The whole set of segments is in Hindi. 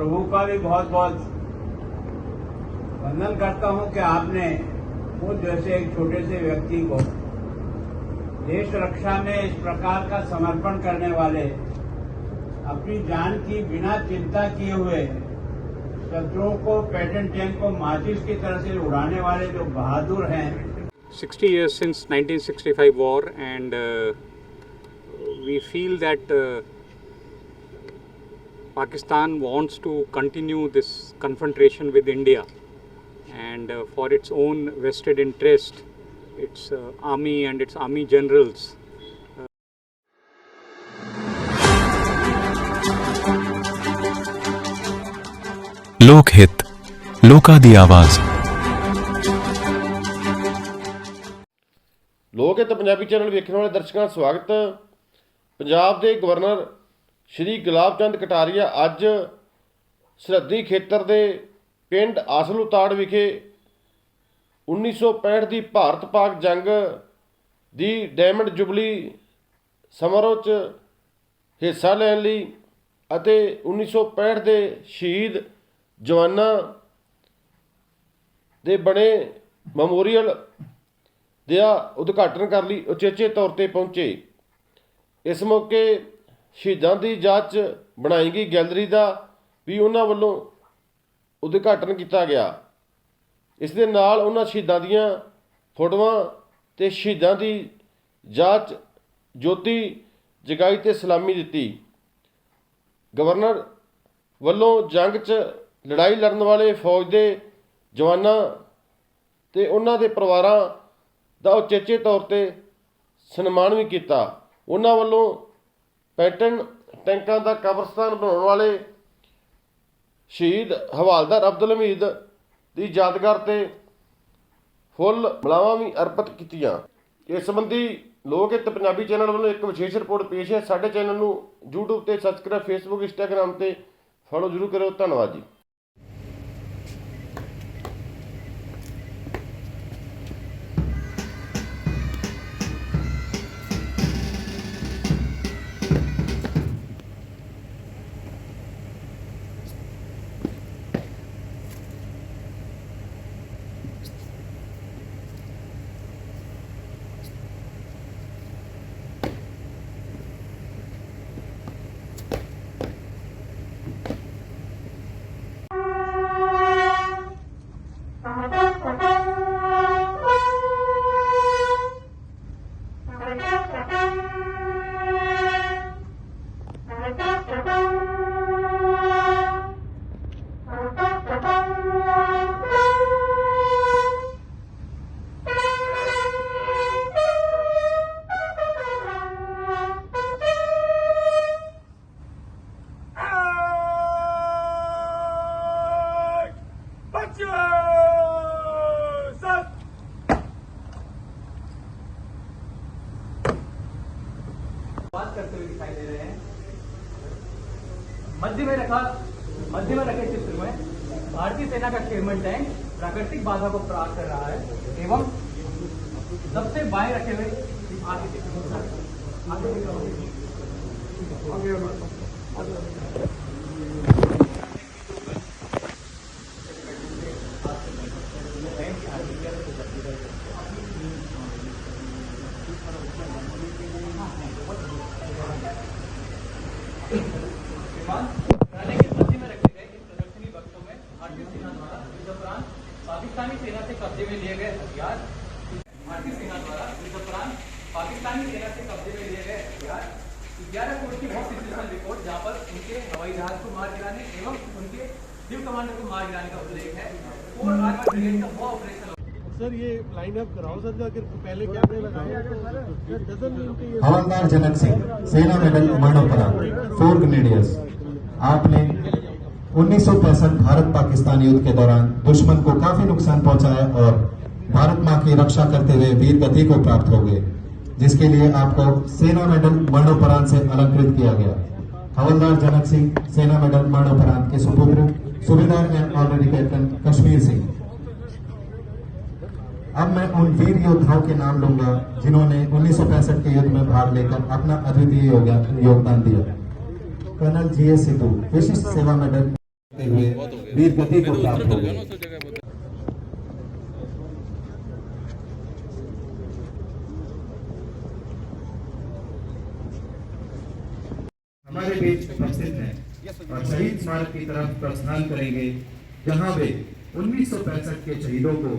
प्रभु का भी बहुत बहुत वंदन करता हूं कि आपने मुझ जैसे एक छोटे से व्यक्ति को देश रक्षा में इस प्रकार का समर्पण करने वाले, अपनी जान की बिना चिंता किए हुए शत्रुओं को, पेटेंट टैंक को माचिस की तरह से उड़ाने वाले जो बहादुर हैं। 60 years since 1965 war, and we feel that Pakistan wants to continue this confrontation with India, and for its own vested interest, its army and its army generals लोकहित, लोका दी आवाज़। ਲੋਕਹਿਤ ਪੰਜਾਬੀ ਚੈਨਲ ਵੇਖਣ ਵਾਲੇ ਦਰਸ਼ਕਾਂ ਦਾ ਸਵਾਗਤ। ਪੰਜਾਬ ਦੇ ਗਵਰਨਰ ਸ਼੍ਰੀ ਗੁਲਾਬ ਚੰਦ ਕਟਾਰੀਆ ਅੱਜ ਸਰਹੱਦੀ ਖੇਤਰ ਦੇ ਪਿੰਡ ਆਸਲੂਤਾੜ ਵਿਖੇ 1965 ਦੀ ਭਾਰਤ ਪਾਕ ਜੰਗ ਦੀ ਡਾਇਮੰਡ ਜੁਬਲੀ ਸਮਾਰੋਹ 'ਚ ਹਿੱਸਾ ਲੈਣ ਲਈ ਅਤੇ 1965 ਦੇ ਸ਼ਹੀਦ ਜਵਾਨਾਂ ਦੇ ਬਣੇ ਮੈਮੋਰੀਅਲ ਦਾ ਉਦਘਾਟਨ ਕਰਨ ਲਈ ਉਚੇਚੇ ਤੌਰ 'ਤੇ ਪਹੁੰਚੇ। ਇਸ ਮੌਕੇ ਸ਼ਹੀਦਾਂ ਦੀ ਯਾਦ 'ਚ ਬਣਾਈ ਗਈ ਗੈਲਰੀ ਦਾ ਵੀ ਉਹਨਾਂ ਵੱਲੋਂ ਉਦਘਾਟਨ ਕੀਤਾ ਗਿਆ। ਇਸ ਦੇ ਨਾਲ ਉਹਨਾਂ ਸ਼ਹੀਦਾਂ ਦੀਆਂ ਫੋਟੋਆਂ ਤੇ ਸ਼ਹੀਦਾਂ ਦੀ ਯਾਦ 'ਚ ਜੋਤੀ ਜਗਾਈ ਤੇ ਸਲਾਮੀ ਦਿੱਤੀ। ਗਵਰਨਰ ਵੱਲੋਂ ਜੰਗ 'ਚ ਲੜਾਈ ਲੜਨ ਵਾਲੇ ਫੌਜ ਦੇ ਜਵਾਨਾਂ ਤੇ ਉਹਨਾਂ ਦੇ ਪਰਿਵਾਰਾਂ ਦਾ ਉਚੇਚੇ ਤੌਰ 'ਤੇ ਸਨਮਾਨ ਵੀ ਕੀਤਾ। ਉਹਨਾਂ ਵੱਲੋਂ ਪੈਟਨ ਟੈਂਕਾਂ ਦਾ ਕਬਰਸਤਾਨ ਬਣਾਉਣ ਵਾਲੇ ਸ਼ਹੀਦ ਹਵਾਲਦਾਰ ਅਬਦੁਲ ਹਮੀਦ ਦੀ ਯਾਦਗਾਰ 'ਤੇ ਫੁੱਲ ਮਲਾਵਾਂ ਵੀ ਅਰਪਿਤ ਕੀਤੀਆਂ। ਇਸ ਸੰਬੰਧੀ ਲੋਕਹਿਤ ਪੰਜਾਬੀ ਚੈਨਲ ਵੱਲੋਂ ਇੱਕ ਵਿਸ਼ੇਸ਼ ਰਿਪੋਰਟ ਪੇਸ਼ ਹੈ। ਸਾਡੇ ਚੈਨਲ ਨੂੰ YouTube ਤੇ ਸਬਸਕ੍ਰਾਈਬ, Facebook, Instagram ਤੇ ਫੋਲੋ ਜ਼ਰੂਰ ਕਰਿਓ। ਧੰਨਵਾਦ ਜੀ। बात करते हुए दिखाई दे रहे हैं। मध्य में रखे चित्र में भारतीय सेना का शेरमन टैंक प्राकृतिक बाधा को पार कर रहा है एवं सबसे बाएं रखे हुए रानी के मध्य में रखे गए इन प्रदर्शनी बक्सों में भारतीय सेना द्वारा युद्ध उपरांत पाकिस्तानी सेना से कब्जे में लिए गए हथियार, भारतीय सेना द्वारा युद्ध उपरांत पाकिस्तानी सेना से कब्जे में लिए गए हथियार, 11 कोड की बहुत सिचुएशन रिपोर्ट जहां पर उनके हवाई जहाज को मार गिराने एवं उनके डिव कमांडर को मार गिराने का उल्लेख है। और आर्मर ब्रिगेड का वो ऑपरेशन सर ये लाइन अप कराओ सर, अगर पहले कैमरे लगाए। हवलदार जनक सिंह, सेना मेडल मरणोपरांत, 4 ग्रेनेडियर्स। आपने 1965 भारत पाकिस्तान युद्ध के दौरान दुश्मन को काफी नुकसान पहुंचाया और भारत मां की रक्षा करते हुए वीर गति को प्राप्त हो गए, जिसके लिए आपको सेना मेडल मरणोपरांत से अलंकृत किया गया। हवलदार जनक सिंह, सेना मेडल मरणोपरांत के सुपुत्र सूबेदार and honorary captain Kashmir Singh. अब मैं उन वीर योद्धाओं के नाम लूंगा जिन्होंने 1965 के युद्ध में भाग लेकर अपना अद्वितीय योगदान दिया। कर्नल GS सिद्धू, विशिष्ट सेवा मेडल करते हुए वीर गति को प्राप्त हो गए। हमारे बीच उपस्थित हैं और शहीद स्मारक की तरफ प्रस्थान करेंगे, जहां वे 1965 के शहीदों को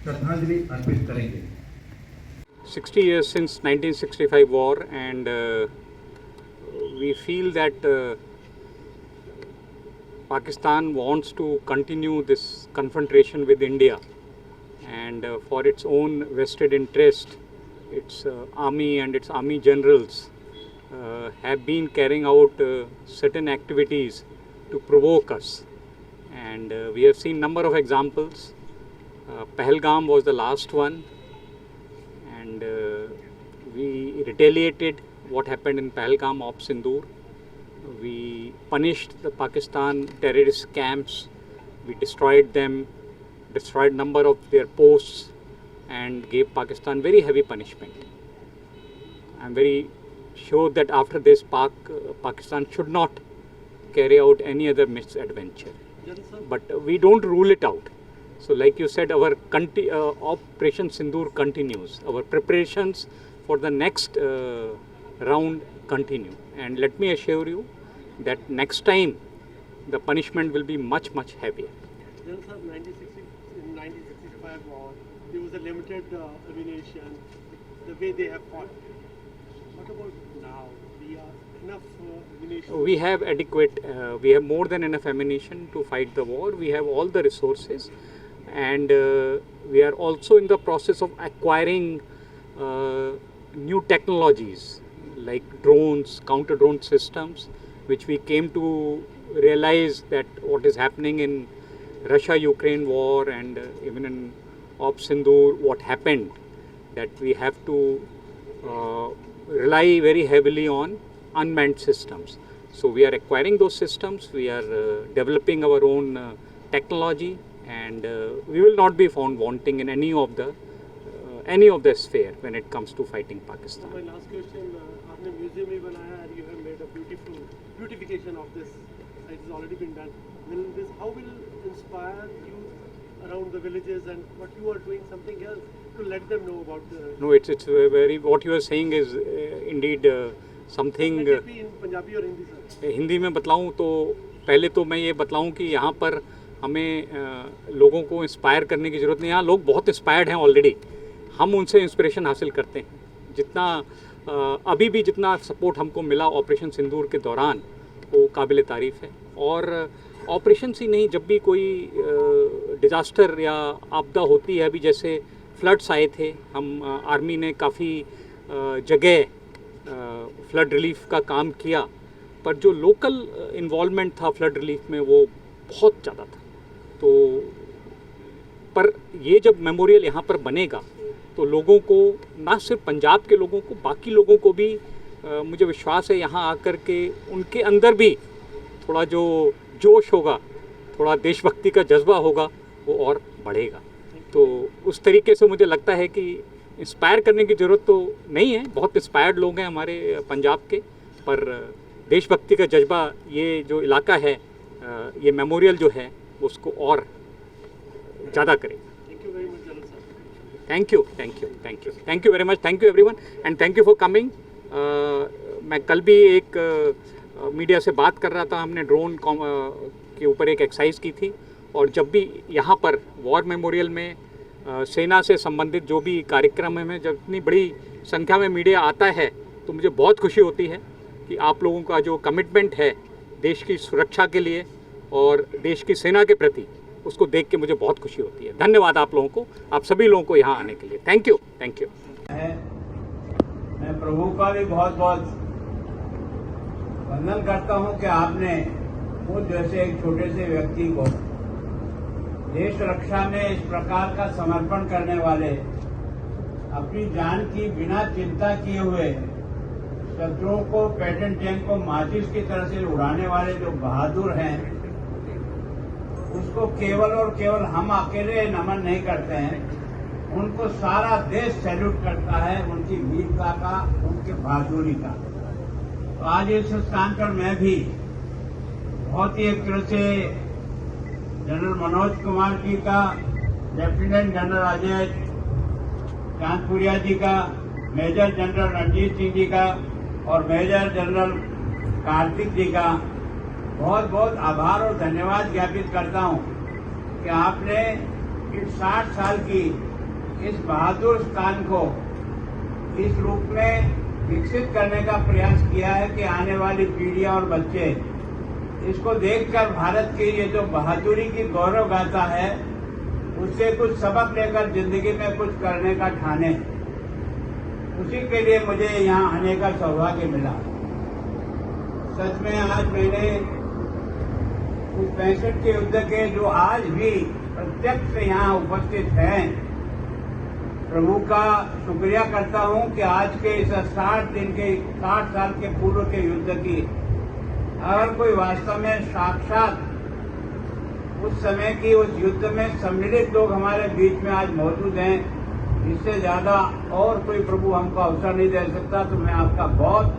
श्रद्धांजलि अर्पित करेंगे। 60 years since 1965 war, and we feel that Pakistan wants to continue this confrontation with India, and for its own vested interest, its army and its army generals have been carrying out certain activities to provoke us, and we have seen number of examples. Pahalgam was the last one, and we retaliated what happened in Pahalgam of Sindoor. We punished the Pakistan terrorist camps, we destroyed them, destroyed number of their posts, and gave Pakistan very heavy punishment. I am very sure that after this Pakistan should not carry out any other misadventure, but we don't rule it out. So like you said, our Operation Sindoor continues. Our preparations for the next round continue. And let me assure you that next time the punishment will be much, much heavier. Then, sir, in 1965 war, there was a limited ammunition, the way they have fought. What about now? We have enough ammunition? We have adequate, we have more than enough ammunition to fight the war. We have all the resources. And we are also in the process of acquiring new technologies like drones, counter-drone systems, which we came to realize that what is happening in Russia-Ukraine war and even in Op Sindoor, what happened, that we have to rely very heavily on unmanned systems. So we are acquiring those systems, we are developing our own technology, and we will not be found wanting in any of the sphere when it comes to fighting Pakistan. My last question, आपने museum भी बनाया and you have made a beautification of this. It has already been done. How will inspire youth around the villages, and what you are doing something else to let them know about the? No, it's very, what you are saying is indeed something. in Punjabi or Hindi, sir? Hindi में बतलाऊं तो पहले तो मैं ये बतलाऊं कि यहाँ पर हमें लोगों को इंस्पायर करने की ज़रूरत नहीं। यहाँ लोग बहुत इंस्पायर्ड हैं ऑलरेडी, हम उनसे इंस्पिरेशन हासिल करते हैं। जितना अभी भी जितना सपोर्ट हमको मिला ऑपरेशन सिंदूर के दौरान, वो काबिल तारीफ़ है। और ऑपरेशन ही नहीं, जब भी कोई डिज़ास्टर या आपदा होती है, अभी जैसे फ्लड्स आए थे, हम आर्मी ने काफ़ी जगह फ्लड रिलीफ का काम किया, पर जो लोकल इन्वॉल्वमेंट था फ्लड रिलीफ में वो बहुत ज़्यादा था। तो पर ये जब मेमोरियल यहाँ पर बनेगा तो लोगों को, ना सिर्फ पंजाब के लोगों को, बाकी लोगों को भी मुझे विश्वास है यहाँ आकर के उनके अंदर भी थोड़ा जो जोश होगा, थोड़ा देशभक्ति का जज्बा होगा, वो और बढ़ेगा। तो उस तरीके से मुझे लगता है कि इंस्पायर करने की ज़रूरत तो नहीं है, बहुत इंस्पायर्ड लोग हैं हमारे पंजाब के, पर देशभक्ति का जज्बा ये जो इलाका है, ये मेमोरियल जो है उसको और ज़्यादा करेगा। Thank you very much, thank you everyone, and thank you for coming. मैं कल भी एक मीडिया से बात कर रहा था, हमने ड्रोन के ऊपर एक एक्सरसाइज की थी, और जब भी यहाँ पर वॉर मेमोरियल में सेना से संबंधित जो भी कार्यक्रम है, जब इतनी बड़ी संख्या में मीडिया आता है तो मुझे बहुत खुशी होती है कि आप लोगों का जो कमिटमेंट है देश की सुरक्षा के लिए और देश की सेना के प्रति, उसको देख के मुझे बहुत खुशी होती है। धन्यवाद आप लोगों को, आप सभी लोगों को यहाँ आने के लिए। Thank you. मैं प्रभु का भी बहुत बहुत वंदन करता हूँ कि आपने मुझ जैसे एक छोटे से व्यक्ति को देश रक्षा में इस प्रकार का समर्पण करने वाले, अपनी जान की बिना चिंता किए हुए शत्रुओं को, पैटर्न टैंक को माचिस की तरह से उड़ाने वाले जो बहादुर हैं, उसको केवल और केवल हम अकेले नमन नहीं करते हैं, उनको सारा देश सैल्यूट करता है, उनकी वीरता का, उनके बहादुरी का। तो आज इस स्थान पर मैं भी बहुत ही एक तरह से जनरल मनोज कुमार जी का, लेफ्टिनेंट जनरल अजय चांदपुरिया जी का, मेजर जनरल रणजीत सिंह जी का और मेजर जनरल कार्तिक जी का बहुत बहुत आभार और धन्यवाद ज्ञापित करता हूं कि आपने इस 60 साल की इस बहादुर स्थान को इस रूप में विकसित करने का प्रयास किया है कि आने वाली पीढ़ियां और बच्चे इसको देखकर भारत की ये जो बहादुरी की गौरव गाथा है उससे कुछ सबक लेकर जिंदगी में कुछ करने का ठाने। उसी के लिए मुझे यहाँ आने का सौभाग्य मिला। सच में आज मैंने उस 65 के युद्ध के जो आज भी प्रत्यक्ष यहाँ उपस्थित हैं, प्रभु का शुक्रिया करता हूँ कि आज के इस 60 साल के पूर्व के युद्ध की अगर कोई वास्तव में साक्षात उस समय की उस युद्ध में सम्मिलित लोग हमारे बीच में आज मौजूद हैं, इससे ज्यादा और कोई प्रभु हमको अवसर नहीं दे सकता। तो मैं आपका बहुत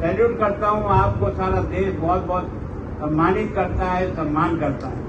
सैल्यूट करता हूँ। आपको सारा देश बहुत बहुत सम्मानित करता है, सम्मान करता है।